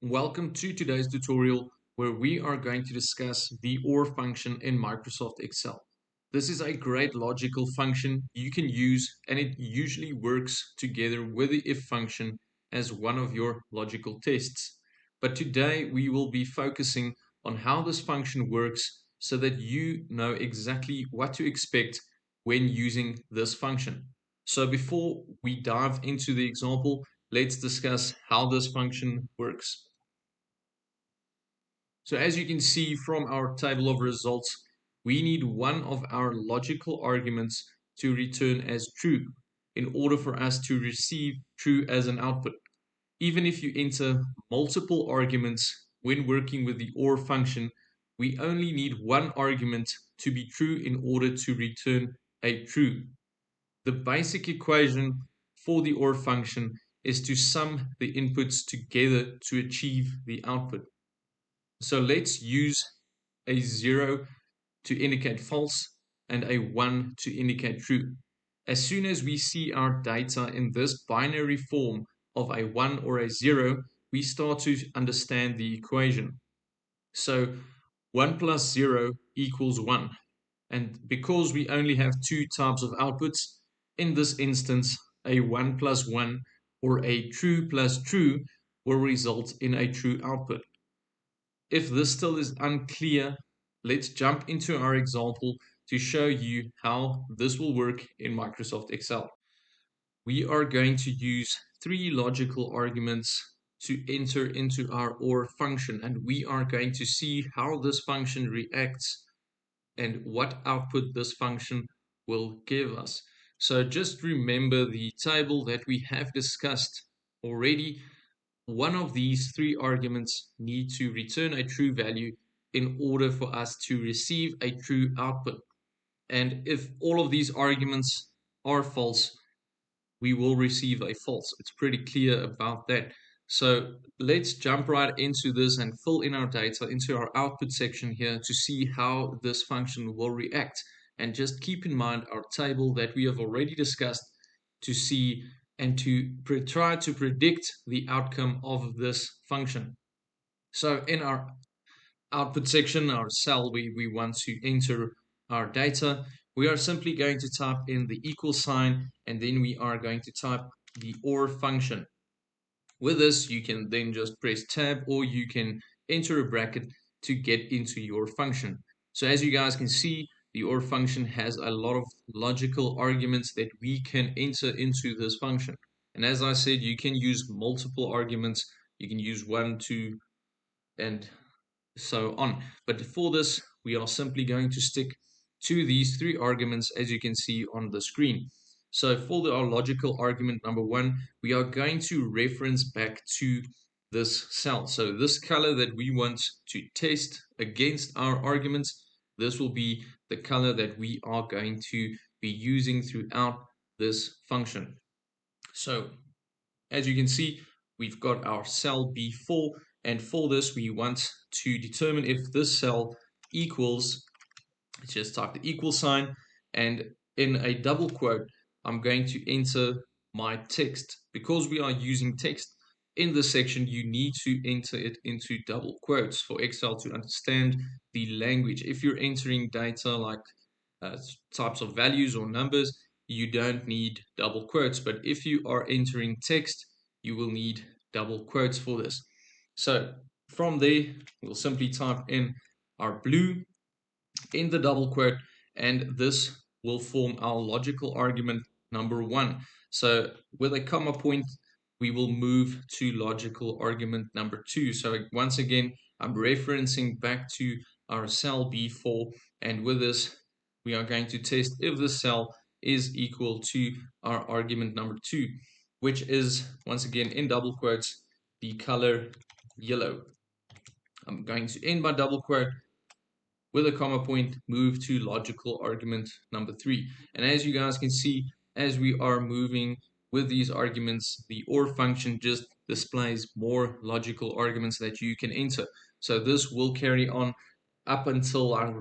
Welcome to today's tutorial where we are going to discuss the OR function in Microsoft Excel. This is a great logical function you can use, and it usually works together with the if function as one of your logical tests. But today we will be focusing on how this function works so that you know exactly what to expect when using this function. So before we dive into the example, let's discuss how this function works. So as you can see from our table of results, we need one of our logical arguments to return as true in order for us to receive true as an output. Even if you enter multiple arguments when working with the OR function, we only need one argument to be true in order to return a true. The basic equation for the OR function is to sum the inputs together to achieve the output. So let's use a 0 to indicate false and a 1 to indicate true. As soon as we see our data in this binary form of a 1 or a 0, we start to understand the equation. So 1 plus 0 equals 1. And because we only have two types of outputs, in this instance, a 1 plus 1 or a true plus true will result in a true output. If this still is unclear, let's jump into our example to show you how this will work in Microsoft Excel. We are going to use three logical arguments to enter into our OR function, and we are going to see how this function reacts and what output this function will give us. So just remember the table that we have discussed already. One of these three arguments need to return a true value in order for us to receive a true output. And if all of these arguments are false, we will receive a false. It's pretty clear about that. So let's jump right into this and fill in our data into our output section here to see how this function will react. And just keep in mind our table that we have already discussed to see and to try to predict the outcome of this function. So in our output section, our cell we want to enter our data, we are simply going to type in the equal sign, and then we are going to type the OR function. With this, you can then just press tab, or you can enter a bracket to get into your function. So as you guys can see, the OR function has a lot of logical arguments that we can enter into this function. And as I said, you can use multiple arguments. You can use 1, 2, and so on. But for this, we are simply going to stick to these three arguments as you can see on the screen. So for our logical argument number 1, we are going to reference back to this cell. So this color that we want to test against our arguments, this will be the color that we are going to be using throughout this function. So as you can see, we've got our cell B4, and for this we want to determine if this cell equals, let's just type the equal sign, and in a double quote I'm going to enter my text. Because we are using text in this section, you need to enter it into double quotes for Excel to understand the language. If you're entering data like types of values or numbers, you don't need double quotes. But if you are entering text, you will need double quotes for this. So from there, we'll simply type in our blue in the double quote, and this will form our logical argument number 1. So with a comma point, we will move to logical argument number 2. So once again, I'm referencing back to our cell B4, and with this, we are going to test if the cell is equal to our argument number 2, which is, once again, in double quotes, the color yellow. I'm going to end my double quote with a comma point, move to logical argument number 3. And as you guys can see, as we are moving with these arguments, the OR function just displays more logical arguments that you can enter. So this will carry on up until, I'm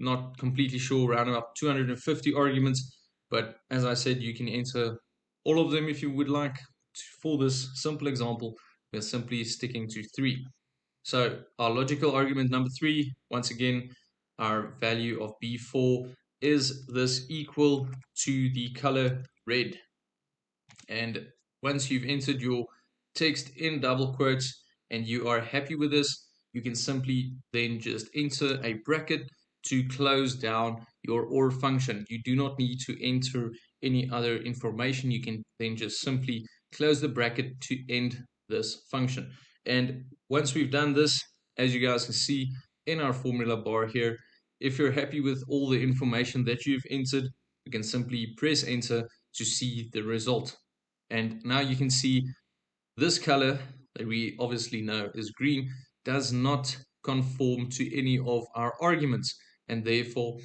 not completely sure, around about 250 arguments. But as I said, you can enter all of them if you would like for this simple example. we're simply sticking to 3. So our logical argument number 3, once again, our value of B4 is this equal to the color red. And once you've entered your text in double quotes and you are happy with this, you can simply then just enter a bracket to close down your OR function. You do not need to enter any other information. You can then just simply close the bracket to end this function. And once we've done this, as you guys can see in our formula bar here, if you're happy with all the information that you've entered, you can simply press enter to see the result. And now you can see this color that we obviously know is green does not conform to any of our arguments, and therefore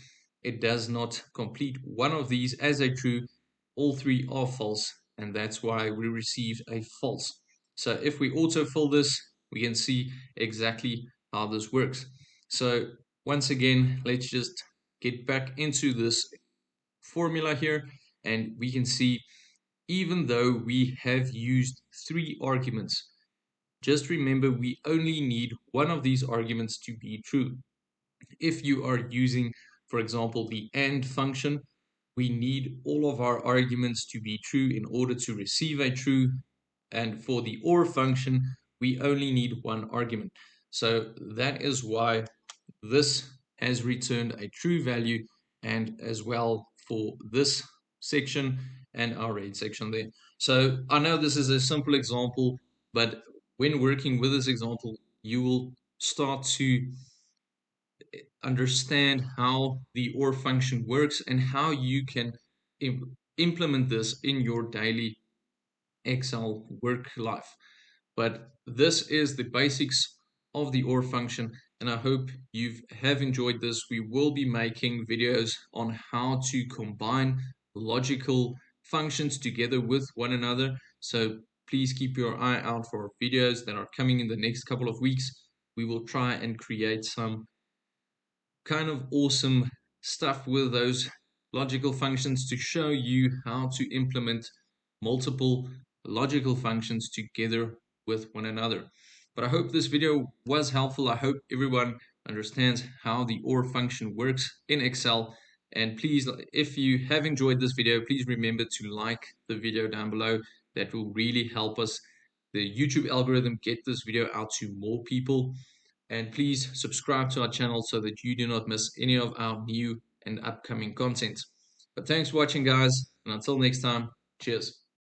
it does not complete one of these as a true. All 3 are false, and that's why we received a false. So if we autofill this, we can see exactly how this works. So once again, let's just get back into this formula here, and we can see even though we have used 3 arguments, just remember we only need one of these arguments to be true. If you are using, for example, the AND function, we need all of our arguments to be true in order to receive a true. And for the OR function, we only need one argument. So that is why this has returned a true value, and as well for this section and our red section there. So I know this is a simple example, but when working with this example, you will start to understand how the OR function works and how you can implement this in your daily Excel work life. But this is the basics of the OR function, and I hope you have enjoyed this. We will be making videos on how to combine logical functions together with one another. So please keep your eye out for videos that are coming in the next couple of weeks. We will try and create some kind of awesome stuff with those logical functions to show you how to implement multiple logical functions together with one another. But I hope this video was helpful. I hope everyone understands how the OR function works in Excel. And please, if you have enjoyed this video, please remember to like the video down below. That will really help us, the YouTube algorithm, get this video out to more people. And please subscribe to our channel so that you do not miss any of our new and upcoming content. But thanks for watching, guys, and until next time, cheers.